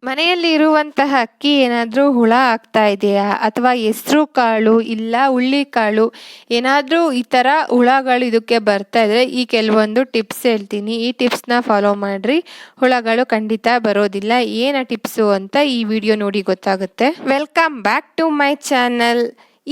ಮನೆಯಲ್ಲಿ ಇರುವಂತಹ ಅಕ್ಕಿ ಏನಾದರೂ ಹುಳ ಆಗ್ತಾ ಇದೆಯಾ ಅಥವಾ ಹೆಸರು ಕಾಳು ಇಲ್ಲ ಹುಳ್ಳಿಕಾಳು ಏನಾದರೂ ಈ ಥರ ಹುಳಗಳು ಇದಕ್ಕೆ ಬರ್ತಾ ಇದ್ರೆ ಈ ಕೆಲವೊಂದು ಟಿಪ್ಸ್ ಹೇಳ್ತೀನಿ. ಈ ಟಿಪ್ಸ್ನ ಫಾಲೋ ಮಾಡಿರಿ, ಹುಳಗಳು ಖಂಡಿತ ಬರೋದಿಲ್ಲ. ಏನು ಟಿಪ್ಸು ಅಂತ ಈ ವಿಡಿಯೋ ನೋಡಿ ಗೊತ್ತಾಗುತ್ತೆ. Welcome back to my channel.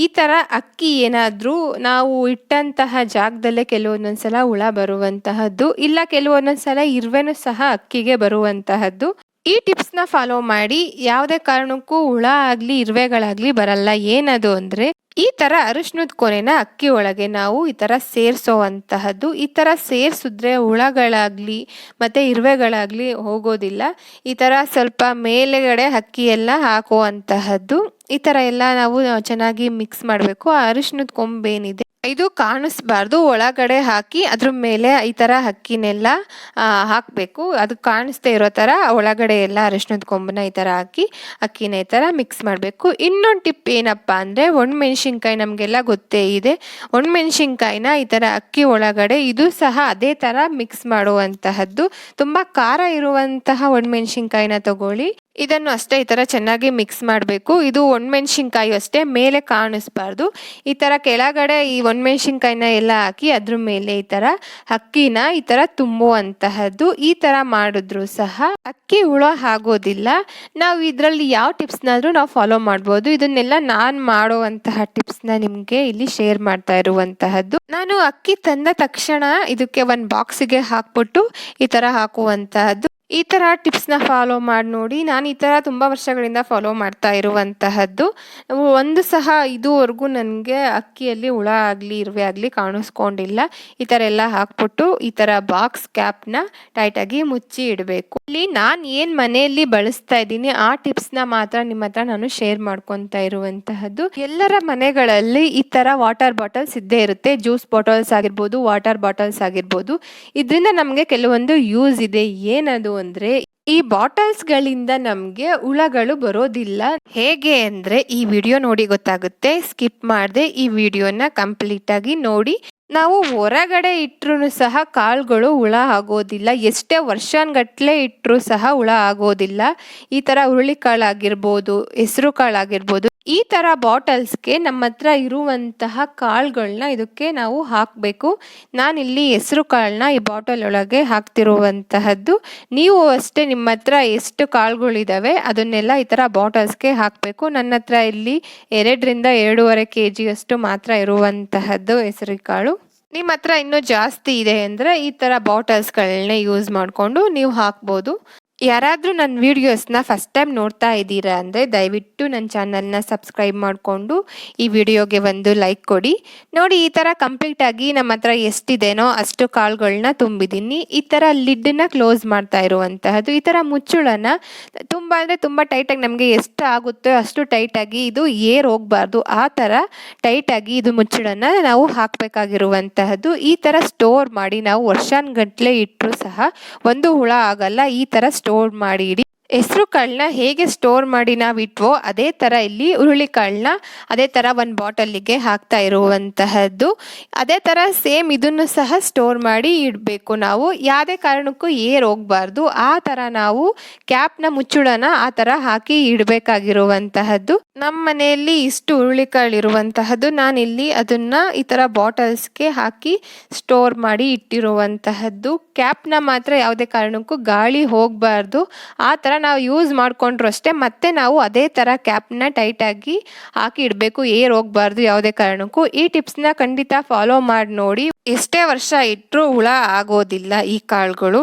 ಈ ಥರ ಅಕ್ಕಿ ಏನಾದರೂ ನಾವು ಇಟ್ಟಂತಹ ಜಾಗದಲ್ಲೇ ಕೆಲವೊಂದೊಂದ್ಸಲ ಹುಳ ಬರುವಂತಹದ್ದು ಇಲ್ಲ ಕೆಲವೊಂದೊಂದ್ಸಲ ಇರುವೆನೂ ಸಹ ಅಕ್ಕಿಗೆ ಬರುವಂತಹದ್ದು. ಈ ಟಿಪ್ಸ್ನ ಫಾಲೋ ಮಾಡಿ ಯಾವುದೇ ಕಾರಣಕ್ಕೂ ಹುಳ ಆಗಲಿ ಇರುವೆಗಳಾಗಲಿ ಬರಲ್ಲ. ಏನದು ಅಂದರೆ ಈ ಥರ ಅರಿಶಿನದ ಕೊನೆನ ಅಕ್ಕಿ ಒಳಗೆ ನಾವು ಈ ಥರ ಸೇರಿಸೋವಂತಹದ್ದು. ಈ ಥರ ಸೇರಿಸಿದ್ರೆ ಹುಳಗಳಾಗಲಿ ಮತ್ತು ಇರುವೆಗಳಾಗಲಿ ಹೋಗೋದಿಲ್ಲ. ಈ ಥರ ಸ್ವಲ್ಪ ಮೇಲೆಗಡೆ ಅಕ್ಕಿ ಎಲ್ಲ ಹಾಕುವಂತಹದ್ದು. ಈ ಥರ ಎಲ್ಲ ನಾವು ಚೆನ್ನಾಗಿ ಮಿಕ್ಸ್ ಮಾಡಬೇಕು. ಆ ಅರಿಶಿನದ ಕೊಂಬೇನಿದೆ ಇದು ಕಾಣಿಸ್ಬಾರ್ದು, ಒಳಗಡೆ ಹಾಕಿ ಅದ್ರ ಮೇಲೆ ಈ ಥರ ಅಕ್ಕಿನೆಲ್ಲ ಹಾಕಬೇಕು. ಅದು ಕಾಣಿಸ್ದೇ ಇರೋ ಥರ ಒಳಗಡೆ ಎಲ್ಲ ಅರಿಶಿನದ ಕೊಂಬನ್ನ ಈ ಥರ ಹಾಕಿ ಅಕ್ಕಿನ ಈ ಥರ ಮಿಕ್ಸ್ ಮಾಡಬೇಕು. ಇನ್ನೊಂದು ಟಿಪ್ ಏನಪ್ಪ ಅಂದರೆ ಒಣಮೆಣ್ಸಿನ್ಕಾಯಿ ನಮಗೆಲ್ಲ ಗೊತ್ತೇ ಇದೆ. ಒಣಮೆಣ್ಸಿನ್ಕಾಯಿನ ಈ ಥರ ಅಕ್ಕಿ ಒಳಗಡೆ ಇದು ಸಹ ಅದೇ ಥರ ಮಿಕ್ಸ್ ಮಾಡುವಂತಹದ್ದು. ತುಂಬ ಖಾರ ಇರುವಂತಹ ಒಣಮೆಣ್ಸಿನ್ಕಾಯಿನ ತಗೊಳ್ಳಿ. ಇದನ್ನು ಅಷ್ಟೇ ಈ ಥರ ಚೆನ್ನಾಗಿ ಮಿಕ್ಸ್ ಮಾಡಬೇಕು. ಇದು ಒಣಮೆಣ್ಸಿನ್ಕಾಯಿ ಅಷ್ಟೇ, ಮೇಲೆ ಕಾಣಿಸ್ಬಾರ್ದು. ಈ ಥರ ಕೆಳಗಡೆ ಈ ಒಣಮೆಣ್ಸಿನ್ಕಾಯಿನ ಎಲ್ಲ ಹಾಕಿ ಅದ್ರ ಮೇಲೆ ಈ ಥರ ಅಕ್ಕಿನ ಈ ಥರ ತುಂಬುವಂತಹದ್ದು. ಈ ಥರ ಮಾಡಿದ್ರು ಸಹ ಅಕ್ಕಿ ಹುಳ ಆಗೋದಿಲ್ಲ. ನಾವು ಇದರಲ್ಲಿ ಯಾವ ಟಿಪ್ಸ್ನಾದರೂ ನಾವು ಫಾಲೋ ಮಾಡ್ಬೋದು. ಇದನ್ನೆಲ್ಲ ನಾನು ಮಾಡುವಂತಹ ಟಿಪ್ಸ್ನ ನಿಮಗೆ ಇಲ್ಲಿ ಶೇರ್ ಮಾಡ್ತಾ ಇರುವಂತಹದ್ದು. ನಾನು ಅಕ್ಕಿ ತಂದ ತಕ್ಷಣ ಇದಕ್ಕೆ ಒಂದು ಬಾಕ್ಸಿಗೆ ಹಾಕ್ಬಿಟ್ಟು ಈ ಥರ ಹಾಕುವಂತಹದ್ದು. ಈ ಥರ ಟಿಪ್ಸ್ನ ಫಾಲೋ ಮಾಡಿ ನೋಡಿ. ನಾನು ಈ ಥರ ತುಂಬ ವರ್ಷಗಳಿಂದ ಫಾಲೋ ಮಾಡ್ತಾ ಇರುವಂತಹದ್ದು. ಒಂದು ಸಹ ಇದುವರೆಗೂ ನನಗೆ ಅಕ್ಕಿಯಲ್ಲಿ ಹುಳ ಆಗಲಿ ಇರುವೆ ಆಗಲಿ ಕಾಣಿಸ್ಕೊಂಡಿಲ್ಲ. ಈ ಥರ ಎಲ್ಲ ಹಾಕ್ಬಿಟ್ಟು ಈ ಥರ ಬಾಕ್ಸ್ ಕ್ಯಾಪ್ನ ಟೈಟಾಗಿ ಮುಚ್ಚಿ ಇಡಬೇಕು. ಇಲ್ಲಿ ನಾನು ಏನು ಮನೆಯಲ್ಲಿ ಬಳಸ್ತಾ ಇದ್ದೀನಿ ಆ ಟಿಪ್ಸ್ನ ಮಾತ್ರ ನಿಮ್ಮ ಹತ್ರ ನಾನು ಶೇರ್ ಮಾಡ್ಕೊತಾ ಇರುವಂತಹದ್ದು. ಎಲ್ಲರ ಮನೆಗಳಲ್ಲಿ ಈ ಥರ ವಾಟರ್ ಬಾಟಲ್ಸ್ ಇದ್ದೇ ಇರುತ್ತೆ. ಜ್ಯೂಸ್ ಬಾಟಲ್ಸ್ ಆಗಿರ್ಬೋದು, ವಾಟರ್ ಬಾಟಲ್ಸ್ ಆಗಿರ್ಬೋದು. ಇದರಿಂದ ನಮಗೆ ಕೆಲವೊಂದು ಯೂಸ್ ಇದೆ. ಏನದು ಅಂದರೆ ಈ ಬಾಟಲ್ಸ್ಗಳಿಂದ ನಮಗೆ ಹುಳಗಳು ಬರೋದಿಲ್ಲ. ಹೇಗೆ ಅಂದರೆ ಈ ವಿಡಿಯೋ ನೋಡಿ ಗೊತ್ತಾಗುತ್ತೆ. ಸ್ಕಿಪ್ ಮಾಡದೆ ಈ ವಿಡಿಯೋನ ಕಂಪ್ಲೀಟ್ ಆಗಿ ನೋಡಿ. ನಾವು ಹೊರಗಡೆ ಇಟ್ಟರು ಸಹ ಕಾಳುಗಳು ಹುಳ ಆಗೋದಿಲ್ಲ. ಎಷ್ಟೇ ವರ್ಷಗಟ್ಟಲೆ ಇಟ್ಟರು ಸಹ ಹುಳ ಆಗೋದಿಲ್ಲ. ಈ ಥರ ಹುರುಳಿಕಾಳಾಗಿರ್ಬೋದು, ಹೆಸರು ಕಾಳಾಗಿರ್ಬೋದು, ಈ ಥರ ಬಾಟಲ್ಸ್ಗೆ ನಮ್ಮ ಹತ್ರ ಇರುವಂತಹ ಕಾಳುಗಳನ್ನ ಇದಕ್ಕೆ ನಾವು ಹಾಕಬೇಕು. ನಾನಿಲ್ಲಿ ಹೆಸರು ಕಾಳನ್ನ ಈ ಬಾಟಲ್ ಒಳಗೆ ಹಾಕ್ತಿರುವಂತಹದ್ದು. ನೀವು ಅಷ್ಟೇ ನಿಮ್ಮ ಹತ್ರ ಎಷ್ಟು ಕಾಳುಗಳಿದ್ದಾವೆ ಅದನ್ನೆಲ್ಲ ಈ ಥರ ಬಾಟಲ್ಸ್ಗೆ ಹಾಕಬೇಕು. ನನ್ನ ಹತ್ರ ಇಲ್ಲಿ 2ರಿಂದ 2.5 kg ಮಾತ್ರ ಇರುವಂತಹದ್ದು ಹೆಸರು ಕಾಳು. ನಿಮ್ಮ ಹತ್ರ ಇನ್ನೂ ಜಾಸ್ತಿ ಇದೆ ಅಂದರೆ ಈ ಥರ ಬಾಟಲ್ಸ್ಗಳನ್ನೇ ಯೂಸ್ ಮಾಡಿಕೊಂಡು ನೀವು ಹಾಕ್ಬೋದು. ಯಾರಾದರೂ ನನ್ನ ವೀಡಿಯೋಸ್ನ ಫಸ್ಟ್ ಟೈಮ್ ನೋಡ್ತಾ ಇದ್ದೀರಾ ಅಂದರೆ ದಯವಿಟ್ಟು ನನ್ನ ಚಾನಲ್ನ ಸಬ್ಸ್ಕ್ರೈಬ್ ಮಾಡಿಕೊಂಡು ಈ ವಿಡಿಯೋಗೆ ಒಂದು ಲೈಕ್ ಕೊಡಿ. ನೋಡಿ ಈ ಥರ ಕಂಪ್ಲೀಟಾಗಿ ನಮ್ಮ ಹತ್ರ ಎಷ್ಟಿದೆನೋ ಅಷ್ಟು ಕಾಳುಗಳನ್ನ ತುಂಬಿದ್ದೀನಿ. ಈ ಥರ ಲಿಡ್ಡನ್ನ ಕ್ಲೋಸ್ ಮಾಡ್ತಾ ಇರುವಂತಹದ್ದು. ಈ ಥರ ಮುಚ್ಚುಳನ ತುಂಬ ಅಂದರೆ ತುಂಬ ಟೈಟಾಗಿ ನಮಗೆ ಎಷ್ಟು ಆಗುತ್ತೋ ಅಷ್ಟು ಟೈಟಾಗಿ ಇದು ಏರ್ ಹೋಗಬಾರ್ದು. ಆ ಥರ ಟೈಟಾಗಿ ಇದು ಮುಚ್ಚುಳನ್ನು ನಾವು ಹಾಕಬೇಕಾಗಿರುವಂತಹದ್ದು. ಈ ಥರ ಸ್ಟೋರ್ ಮಾಡಿ ನಾವು ವರ್ಷಾನುಗಟ್ಟಲೆ ಇಟ್ಟರೂ ಸಹ ಒಂದು ಹುಳ ಆಗಲ್ಲ. ಈ ಥರ ಸ್ಟೋರ್ ಮಾಡಿ ಇಡಿ. ಹೆಸರು ಕಾಳನ್ನ ಹೇಗೆ ಸ್ಟೋರ್ ಮಾಡಿ ನಾವು ಇಟ್ವೋ ಅದೇ ಥರ ಇಲ್ಲಿ ಹುರುಳಿಕಾಳನ್ನ ಅದೇ ಥರ ಒಂದು ಬಾಟಲಿಗೆ ಹಾಕ್ತಾ ಇರುವಂತಹದ್ದು. ಅದೇ ಥರ ಸೇಮ್ ಇದನ್ನು ಸಹ ಸ್ಟೋರ್ ಮಾಡಿ ಇಡಬೇಕು. ನಾವು ಯಾವುದೇ ಕಾರಣಕ್ಕೂ ಏರ್ ಹೋಗಬಾರ್ದು. ಆ ಥರ ನಾವು ಕ್ಯಾಪ್ನ ಮುಚ್ಚುಳನ ಆ ಥರ ಹಾಕಿ ಇಡಬೇಕಾಗಿರುವಂತಹದ್ದು. ನಮ್ಮ ಮನೆಯಲ್ಲಿ ಇಷ್ಟು ಹುರುಳಿಕಾಳು ಇರುವಂತಹದ್ದು. ನಾನಿಲ್ಲಿ ಅದನ್ನು ಈ ಥರ ಬಾಟಲ್ಸ್ಗೆ ಹಾಕಿ ಸ್ಟೋರ್ ಮಾಡಿ ಇಟ್ಟಿರುವಂತಹದ್ದು. ಕ್ಯಾಪ್ನ ಮಾತ್ರ ಯಾವುದೇ ಕಾರಣಕ್ಕೂ ಗಾಳಿ ಹೋಗಬಾರ್ದು. ಆ ಥರ ನಾವು ಯೂಸ್ ಮಾಡಿಕೊಂಡ್ರು ಅಷ್ಟೇ. ಮತ್ತೆ ನಾವು ಅದೇ ಥರ ಕ್ಯಾಪ್ನ ಟೈಟಾಗಿ ಹಾಕಿ ಇಡಬೇಕು. ಏರ್ ಹೋಗಬಾರ್ದು ಯಾವುದೇ ಕಾರಣಕ್ಕೂ. ಈ ಟಿಪ್ಸ್ನ ಖಂಡಿತ ಫಾಲೋ ಮಾಡಿ ನೋಡಿ. ಎಷ್ಟೇ ವರ್ಷ ಇಟ್ಟರೂ ಹುಳ ಆಗೋದಿಲ್ಲ ಈ ಕಾಳುಗಳು.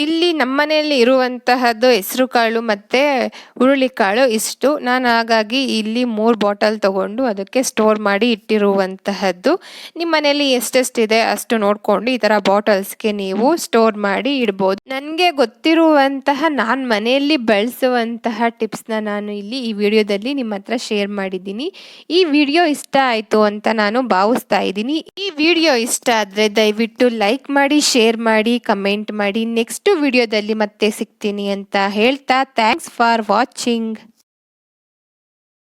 ಇಲ್ಲಿ ನಮ್ಮ ಮನೆಯಲ್ಲಿ ಇರುವಂತಹದ್ದು ಹೆಸರು ಕಾಳು ಮತ್ತು ಹುರುಳಿಕಾಳು ಇಷ್ಟು. ನಾನು ಹಾಗಾಗಿ ಇಲ್ಲಿ 3 ಬಾಟಲ್ ತೊಗೊಂಡು ಅದಕ್ಕೆ ಸ್ಟೋರ್ ಮಾಡಿ ಇಟ್ಟಿರುವಂತಹದ್ದು. ನಿಮ್ಮ ಮನೆಯಲ್ಲಿ ಎಷ್ಟೆಷ್ಟಿದೆ ಅಷ್ಟು ನೋಡಿಕೊಂಡು ಈ ಥರ ಬಾಟಲ್ಸ್ಗೆ ನೀವು ಸ್ಟೋರ್ ಮಾಡಿ ಇಡ್ಬೋದು. ನನಗೆ ಗೊತ್ತಿರುವಂತಹ ನಾನು ಮನೆಯಲ್ಲಿ ಬಳಸುವಂತಹ ಟಿಪ್ಸ್ನ ನಾನು ಇಲ್ಲಿ ಈ ವಿಡಿಯೋದಲ್ಲಿ ನಿಮ್ಮ ಹತ್ರ ಶೇರ್ ಮಾಡಿದ್ದೀನಿ. ಈ ವಿಡಿಯೋ ಇಷ್ಟ ಆಯಿತು ಅಂತ ನಾನು ಭಾವಿಸ್ತಾ ಇದ್ದೀನಿ. ಈ ವಿಡಿಯೋ ಇಷ್ಟ ಆದರೆ ದಯವಿಟ್ಟು ಲೈಕ್ ಮಾಡಿ, ಶೇರ್ ಮಾಡಿ, ಕಮೆಂಟ್ ಮಾಡಿ. ನೆಕ್ಸ್ಟ್ ವಿಡಿಯೋದಲ್ಲಿ ಮತ್ತೆ ಸಿಗ್ತೀನಿ ಅಂತ ಹೇಳ್ತಾ ಥ್ಯಾಂಕ್ಸ್ ಫಾರ್ ವಾಚಿಂಗ್.